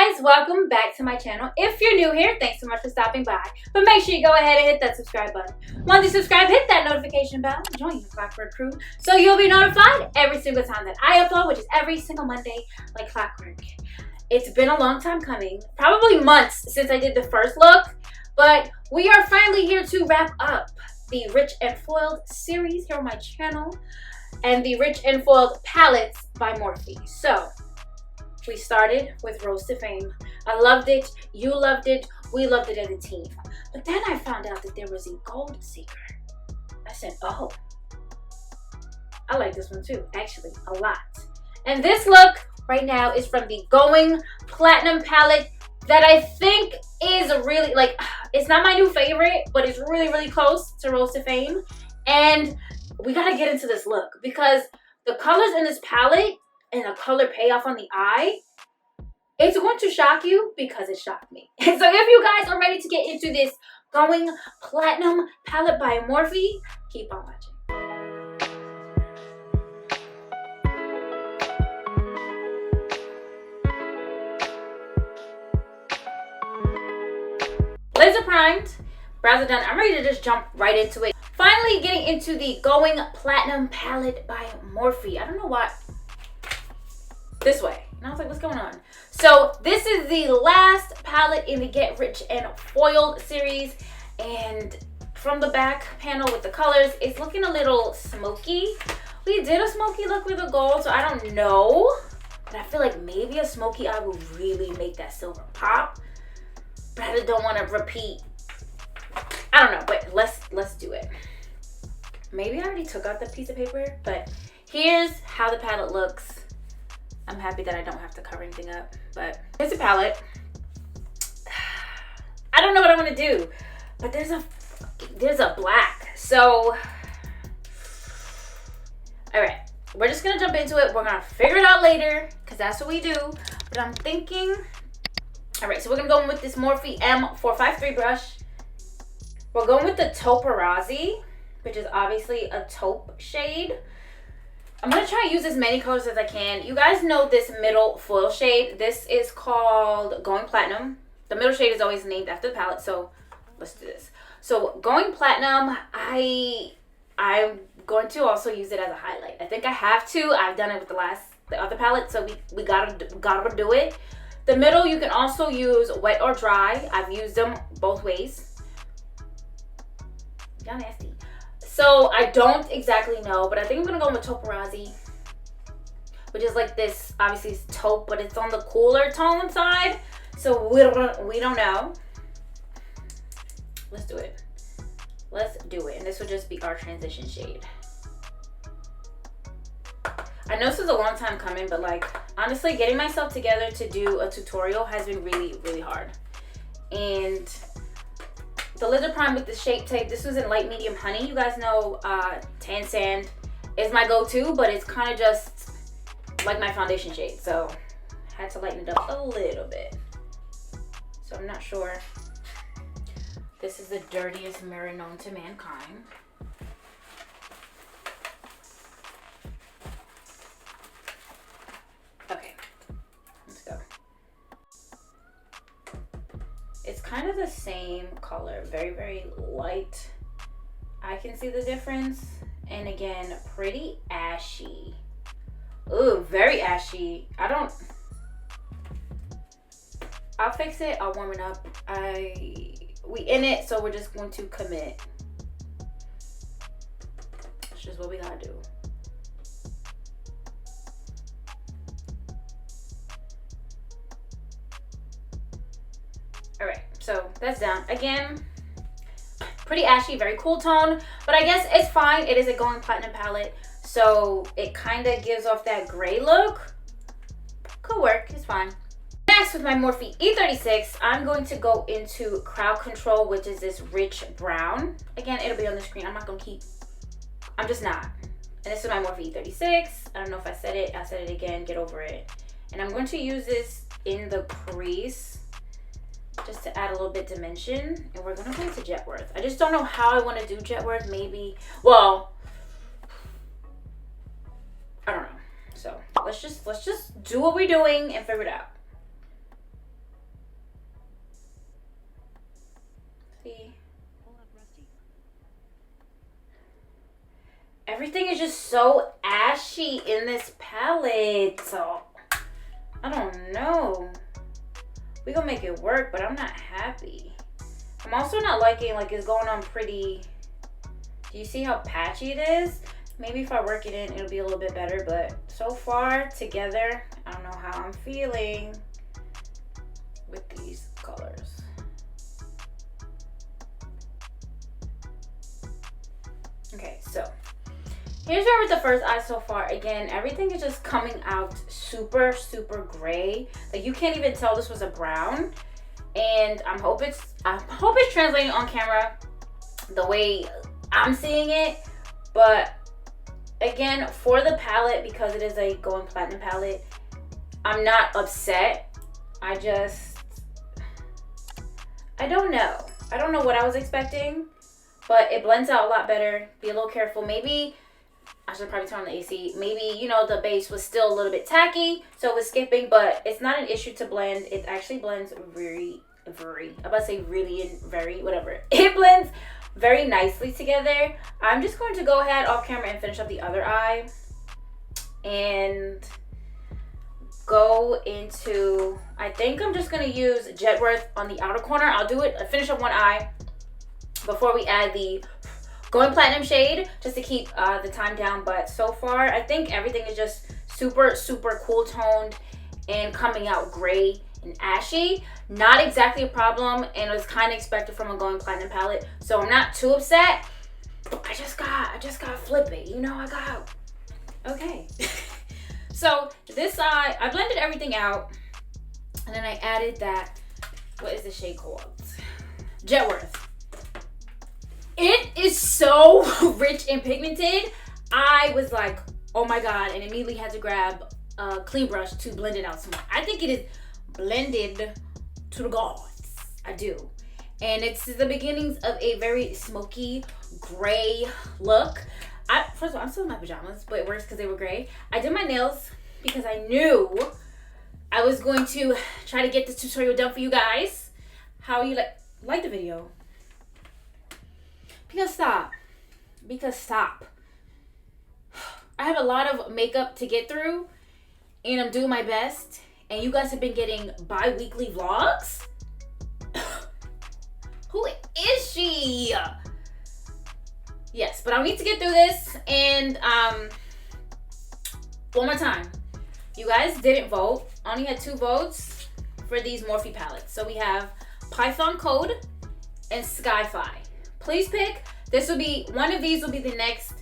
guys, welcome back to my channel. If you're new here, thanks so much for stopping by. But make sure you go ahead and hit that subscribe button. Once you subscribe, hit that notification bell, join the Clockwork crew, so you'll be notified every single time that I upload, which is every single Monday, like clockwork. It's been a long time coming, probably months since I did the first look, but we are finally here to wrap up the Rich and Foiled series here on my channel and the Rich and Foiled palettes by Morphe. So we started with Rose to Fame. I loved it, you loved it, we loved it as a team. But then I found out that there was a gold seeker. I said, oh, I like this one too, actually, a lot. And this look right now is from the Going Platinum palette that I think is really, like, it's not my new favorite, but it's really, really close to Rose to Fame. And we gotta get into this look because the colors in this palette and the color payoff on the eye, it's going to shock you because it shocked me. And so if you guys are ready to get into this Going Platinum palette by Morphe, keep on watching. Laser primed, brows are done. I'm ready to just jump right into it. Finally getting into the Going Platinum palette by Morphe. I don't know why. This way. And I was like, what's going on? So this is the last palette in the Get Rich and Foiled series. And from the back panel with the colors, it's looking a little smoky. We did a smoky look with the gold, so I don't know. But I feel like maybe a smoky eye will really make that silver pop. But I don't want to repeat. I don't know, but let's do it. Maybe I already took out the piece of paper, but here's how the palette looks. I'm happy that I don't have to cover anything up, but here's the palette. I don't know what I want to do, but there's a black. So, all right, we're just gonna jump into it. We're gonna figure it out later, because that's what we do. But I'm thinking, all right, so we're gonna go in with this Morphe M453 brush. We're going with the Taupe, which is obviously a taupe shade. I'm going to try and use as many colors as I can. You guys know this middle foil shade. This is called Going Platinum. The middle shade is always named after the palette, so let's do this. So Going Platinum, I'm going to also use it as a highlight. I think I have to. I've done it with the other palette, so we gotta do it. The middle, you can also use wet or dry. I've used them both ways. Y'all nasty. So I don't exactly know, but I think I'm gonna go with Taupe, which is like this. Obviously it's taupe, but it's on the cooler tone side. So we don't know. Let's do it. Let's do it. And this will just be our transition shade. I know this is a long time coming, but like honestly, getting myself together to do a tutorial has been really, really hard. And the Laser Prime with the Shape Tape, this was in light medium honey. You guys know tan sand is my go-to, but it's kind of just like my foundation shade. So I had to lighten it up a little bit. So I'm not sure. This is the dirtiest mirror known to mankind. Okay, let's go. It's kind of the same color, very, very light. I can see the difference. And again, pretty ashy. Ooh, very ashy. I'll fix it, I'll warm it up. We in it, so we're just going to commit. It's just what we gotta do. All right, so that's down. Again, pretty ashy, very cool tone, but I guess it's fine. It is a Going Platinum palette, so it kind of gives off that gray look. Could work, it's fine. Next, with my Morphe E36, I'm going to go into Crowd Control, which is this rich brown. Again, it'll be on the screen. I'm just not. And this is my Morphe E36. I don't know if I said it. I said it again. Get over it. And I'm going to use this in the crease, just to add a little bit dimension. And we're gonna go into Jetworth. I just don't know how I want to do Jetworth. Maybe, well, I don't know. So let's just do what we're doing and figure it out. everything is just so ashy in this palette. So, I don't know. We gonna make it work, but I'm not happy. I'm also not liking, like, it's going on pretty... Do you see how patchy it is? Maybe if I work it in, it'll be a little bit better. But so far, together, I don't know how I'm feeling with these colors. Okay, so here's where with the first eye so far. Again, everything is just coming out super, super gray. Like, you can't even tell this was a brown. And I hope it's translating on camera the way I'm seeing it. But again, for the palette, because it is a Going Platinum palette, I'm not upset. I don't know. I don't know what I was expecting, but it blends out a lot better. Be a little careful. Maybe I should probably turn on the AC. Maybe, you know, the base was still a little bit tacky, so it was skipping, but it's not an issue to blend. It actually blends very, I'm about to say really and very, whatever. It blends very nicely together. I'm just going to go ahead off camera and finish up the other eye and go into, I think I'm just going to use Jetworth on the outer corner. I'll do it, finish up one eye before we add the Going Platinum shade, just to keep the time down. But so far, I think everything is just super, super cool toned and coming out gray and ashy. Not exactly a problem, and it was kind of expected from a Going Platinum palette, so I'm not too upset. I just got flippant, you know. Okay. So this eye, I blended everything out, and then I added that, what is the shade called? Jetworth. It is so rich and pigmented. I was like, oh my god, and immediately had to grab a clean brush to blend it out some more. I think it is blended to the gods. I do. And it's the beginnings of a very smoky gray look. First of all, I'm still in my pajamas, but it works because they were gray. I did my nails because I knew I was going to try to get this tutorial done for you guys. How you like the video? Because stop. I have a lot of makeup to get through, and I'm doing my best. And you guys have been getting bi-weekly vlogs? Who is she? Yes, but I need to get through this. And one more time. You guys didn't vote. I only had 2 votes for these Morphe palettes. So we have Python Code and Skyfi. Please pick. One of these will be the next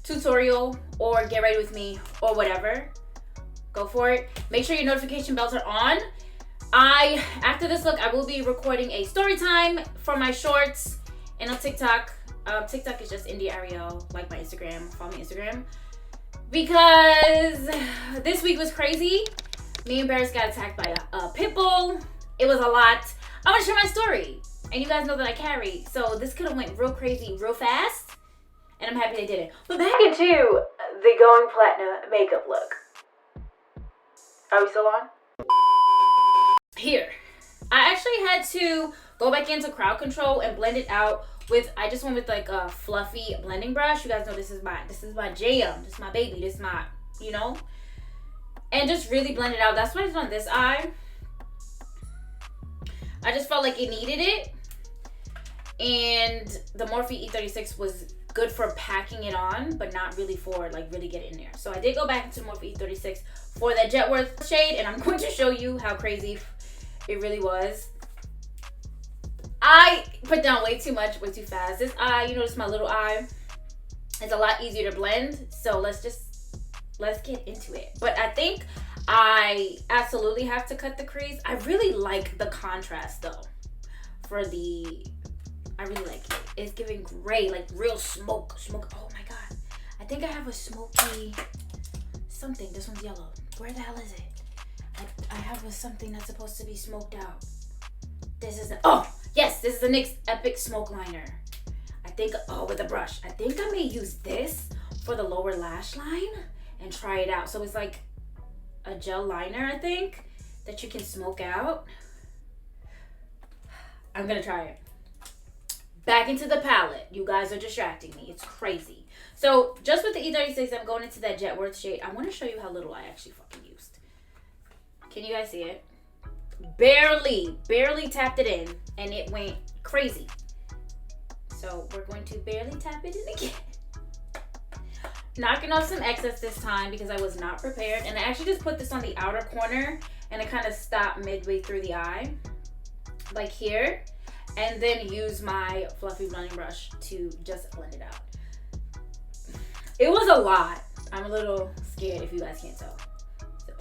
tutorial or get ready with me or whatever. Go for it. Make sure your notification bells are on. After this look, I will be recording a story time for my shorts and on TikTok. TikTok is just ARiiE, like my Instagram. Follow me on Instagram. Because this week was crazy. Me and Barris got attacked by a pit bull. It was a lot. I want to share my story. And you guys know that I carry. So this could have went real crazy real fast. And I'm happy they did it. But back into the Going Platinum makeup look. Are we still on? Here. I actually had to go back into crowd control and blend it out with, I just went with like a fluffy blending brush. You guys know this is my jam. This is my baby. This is my, you know. And just really blend it out. That's what I did on this eye. I just felt like it needed it. And the Morphe E36 was good for packing it on, but not really for like really get it in there. So I did go back into Morphe E36 for that Jetworth shade, and I'm going to show you how crazy it really was. I put down way too much, way too fast. This eye, you notice my little eye, it's a lot easier to blend. So let's get into it. But I think I absolutely have to cut the crease. I really like the contrast though. I really like it. It's giving gray, like real smoke. Oh my god. I think I have a smoky something. This one's yellow. Where the hell is it? I have something that's supposed to be smoked out. This is yes, this is the NYX Epic Smoke Liner. I think, with a brush. I think I may use this for the lower lash line and try it out. So it's like a gel liner, I think, that you can smoke out. I'm gonna try it. Back into the palette. You guys are distracting me. It's crazy. So just with the E36, I'm going into that Jet Worth shade. I want to show you how little I actually fucking used. Can you guys see it? Barely tapped it in, and it went crazy. So we're going to barely tap it in again. Knocking off some excess this time because I was not prepared. And I actually just put this on the outer corner, and it kind of stopped midway through the eye, like here. And then use my fluffy blending brush to just blend it out. It was a lot. I'm a little scared if you guys can't tell. So.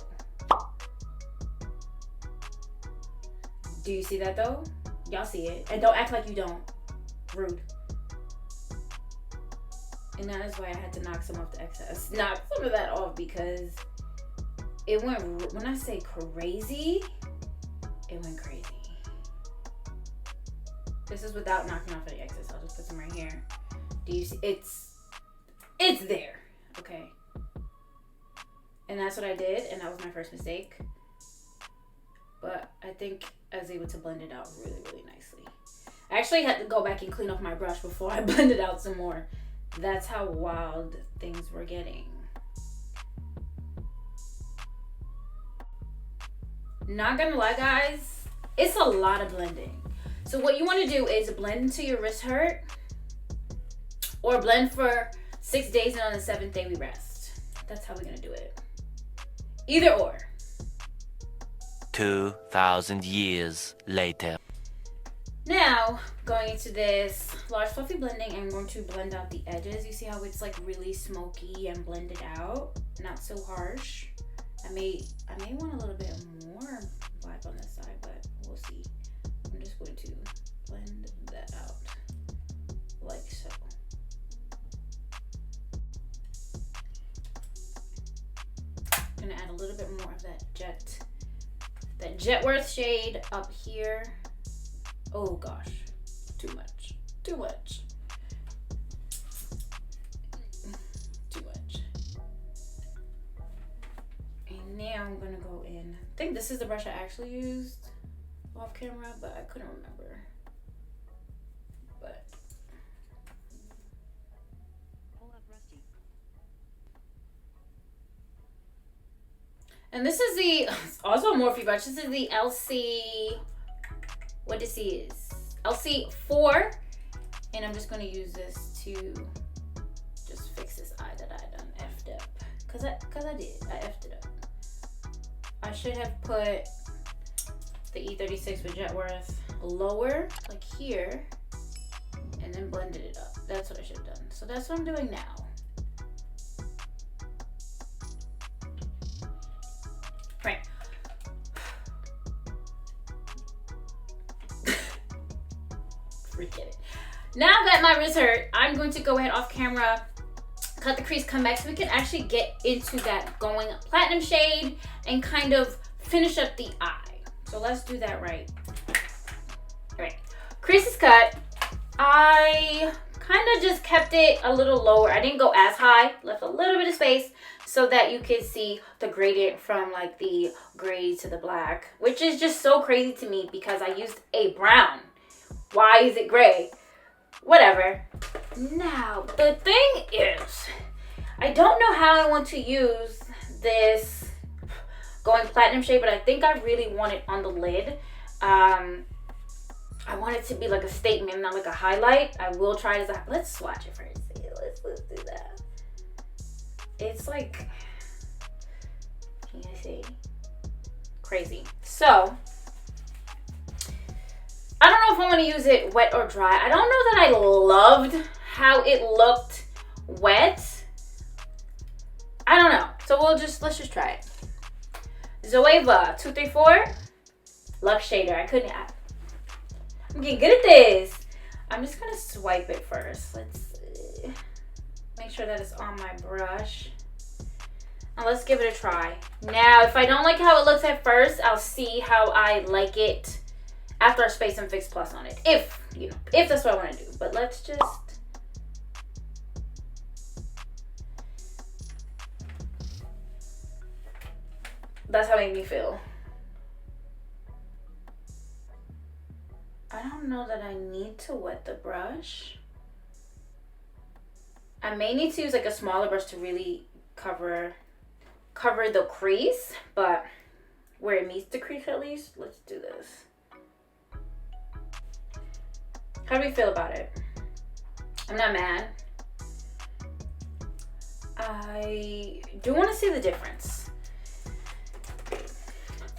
Do you see that though? Y'all see it. And don't act like you don't. Rude. And that is why I had to knock some off the excess. Knock some of that off because it went, when I say crazy, it went crazy. This is without knocking off any excess. I'll just put some right here. Do you see? It's there, okay? And that's what I did, and that was my first mistake. But I think I was able to blend it out really, really nicely. I actually had to go back and clean off my brush before I blended out some more. That's how wild things were getting. Not gonna lie, guys, it's a lot of blending. So what you want to do is blend until your wrist hurt, or blend for 6 days and on the 7th day we rest. That's how we're gonna do it. Either or. 2,000 years later. Now, going into this large fluffy blending, I'm going to blend out the edges. You see how it's like really smoky and blended out, not so harsh. I may want a little bit more vibe on this side, but we'll see. I'm just going to blend that out like so. I'm gonna add a little bit more of that Jet Worth shade up here. Oh gosh, too much. And now I'm gonna go in. I think this is the brush I actually used off camera, but I couldn't remember. But and this is the also a Morphe brush. This is the LC. What this is? LC4. And I'm just gonna use this to just fix this eye that I done effed up. Cause I did. I effed it up. I should have put the E36 with Jet Worth lower, like here, and then blended it up. That's what I should have done. So that's what I'm doing now. Right. Forget it. Now that my wrist hurt, I'm going to go ahead off camera, cut the crease, come back so we can actually get into that going platinum shade and kind of finish up the eye. So let's do that right. All right, crease is cut. I kind of just kept it a little lower. I didn't go as high, left a little bit of space so that you can see the gradient from like the gray to the black, which is just so crazy to me because I used a brown. Why is it gray? Whatever. Now, the thing is, I don't know how I want to use this going platinum shade, but I think I really want it on the lid. I want it to be like a statement, not like a highlight. I will try it as a, let's swatch it first. Let's do that. It's like, can you see? Crazy. So, I don't know if I want to use it wet or dry. I don't know that I loved how it looked wet. I don't know. So let's just try it. Zoeva 234 Luxe Shader. I'm getting good at this. I'm just gonna swipe it first. Let's make sure that it's on my brush. And let's give it a try. Now, if I don't like how it looks at first, I'll see how I like it after I spray some Fix Plus on it. If that's what I want to do. But let's just. That's how it made me feel. I don't know that I need to wet the brush. I may need to use like a smaller brush to really cover the crease, but where it meets the crease at least. Let's do this. How do we feel about it? I'm not mad. I do want to see the difference.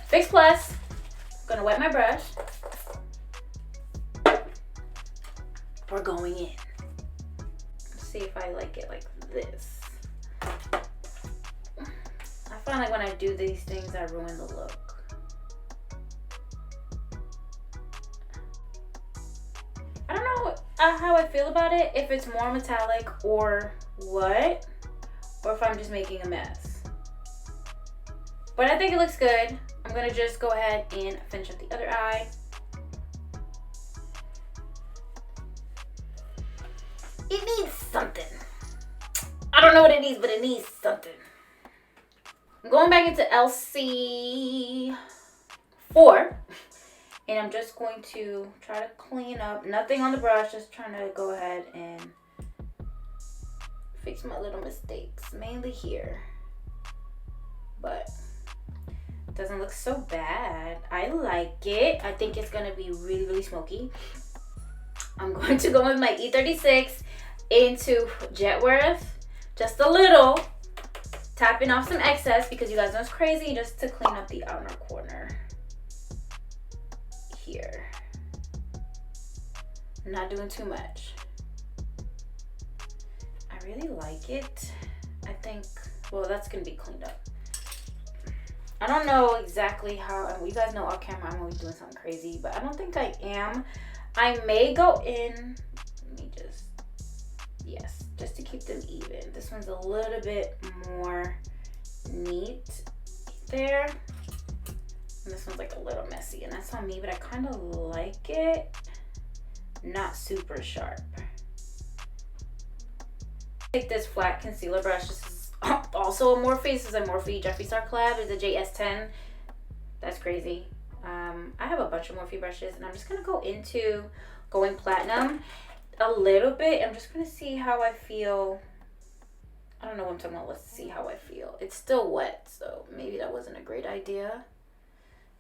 Fix Plus. I'm gonna wet my brush. We're going in. Let's see if I like it like this. I find like when I do these things, I ruin the look. I don't know how I feel about it, if it's more metallic or what, or if I'm just making a mess. But I think it looks good. I'm gonna just go ahead and finish up the other eye. It needs something. I don't know what it needs, but it needs something. I'm going back into LC4. And I'm just going to try to clean up. Nothing on the brush, just trying to go ahead and fix my little mistakes. Mainly here. But it doesn't look so bad. I like it. I think it's going to be really, really smoky. I'm going to go with my E36 into Jetworth. Just a little. Tapping off some excess because you guys know it's crazy, just to clean up the outer corner. Here. I'm not doing too much. I really like it. I think, well, that's going to be cleaned up. I don't know exactly how, you guys know off camera I'm always doing something crazy, but I don't think I am. I may go in, let me just, yes, just to keep them even. This one's a little bit more neat there. And this one's like a little messy, and that's on me, but I kind of like it. Not super sharp. Take this flat concealer brush. This is also a Morphe. This is a Morphe Jeffree Star collab. It's a JS10. That's crazy. I have a bunch of Morphe brushes, and I'm just gonna go into going platinum a little bit. I'm just gonna see how I feel. I don't know what I'm talking about. Let's see how I feel. It's still wet, so maybe that wasn't a great idea.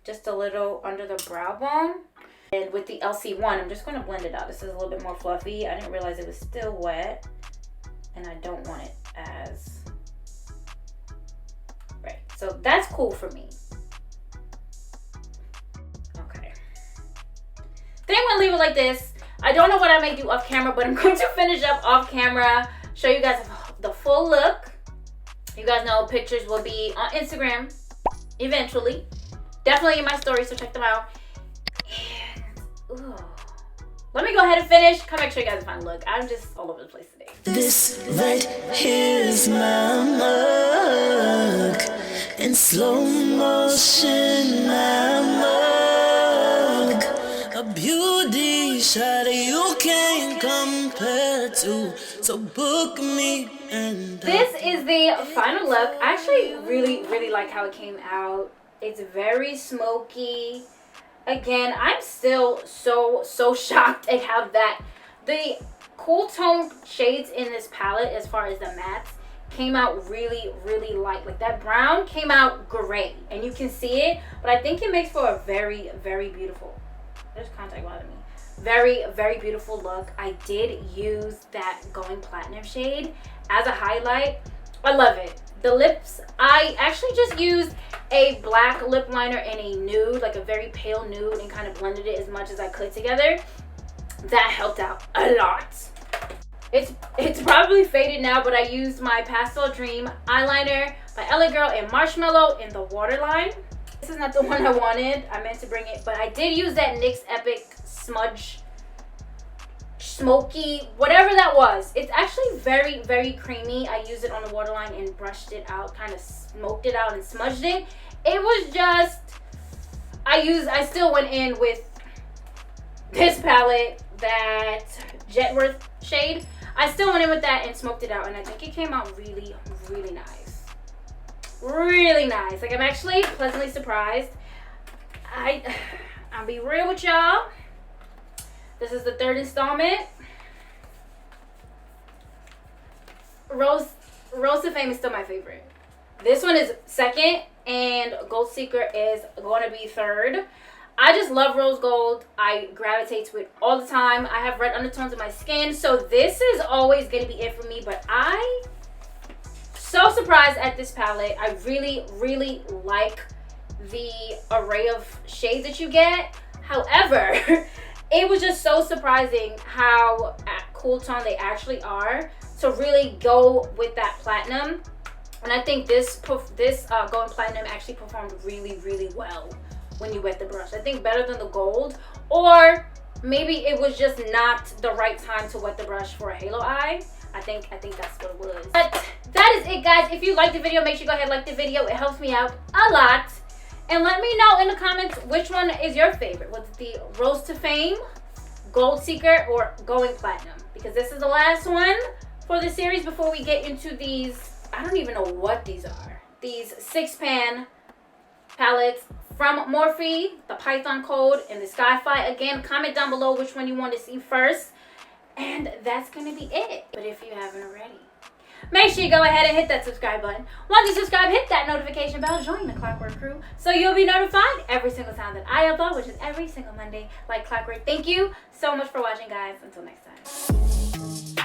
Just a little under the brow bone. And with the LC1, I'm just going to blend it out. This is a little bit more fluffy. I didn't realize it was still wet. And I don't want it as... Right. So that's cool for me. Okay. Then I'm going to leave it like this. I don't know what I may do off camera, but I'm going to finish up off camera. Show you guys the full look. You guys know pictures will be on Instagram eventually. Definitely in my story, so check them out. And, ooh. Let me go ahead and finish. Come back, show you guys a fun look. I'm just all over the place today. This right here is my mug. In slow motion, my mug. A beauty shot you can't compare to. So book me and this is the final look. I actually really like how it came out. It's very smoky. Again, I'm still so shocked at how that the cool tone shades in this palette, as far as the mattes, came out really light. Like that brown came out gray, and you can see it, but I think it makes for a very beautiful, there's contact bothering me, very beautiful look. I did use that Going Platinum shade as a highlight. I love it. The lips, I actually just used a black lip liner and a nude, like a very pale nude, and kind of blended it as much as I could together. That helped out a lot. It's probably faded now, but I used my Pastel Dream eyeliner by LA Girl and Marshmallow in the waterline. This is not the one I wanted. I meant to bring it, but I did use that NYX Epic Smudge Smoky, whatever that was. It's actually very creamy. I used it on the waterline and brushed it out, kind of smoked it out and smudged it. It was just, I still went in with this palette, that Jetworth shade. I still went in with that and smoked it out, and I think it came out really nice. Really nice. Like, I'm actually pleasantly surprised. I'll be real with y'all. This is the third installment. Rose to Fame is still my favorite. This one is second, and Gold Seeker is going to be third. I just love rose gold. I gravitate to it all the time. I have red undertones in my skin, so this is always going to be it for me. But I so surprised at this palette. I really, really like the array of shades that you get. However, it was just so surprising how cool tone they actually are to really go with that platinum. And I think this going platinum actually performed really, really well when you wet the brush. I think better than the gold, or maybe it was just not the right time to wet the brush for a halo eye. I think that's what it was. But that is it, guys. If you liked the video, make sure you go ahead and like the video. It helps me out a lot. And let me know in the comments which one is your favorite. Was it the Rose to Fame, Gold Seeker, or Going Platinum? Because this is the last one for the series before we get into these, I don't even know what these are. These 6-pan palettes from Morphe, the Python Code, and the Skyfi. Again, comment down below which one you want to see first. And that's going to be it. But if you haven't already, make sure you go ahead and hit that subscribe button. Once you subscribe, hit that notification bell. Join the Clockwork crew so you'll be notified every single time that I upload, which is every single Monday like clockwork. Thank you so much for watching, guys. Until next time.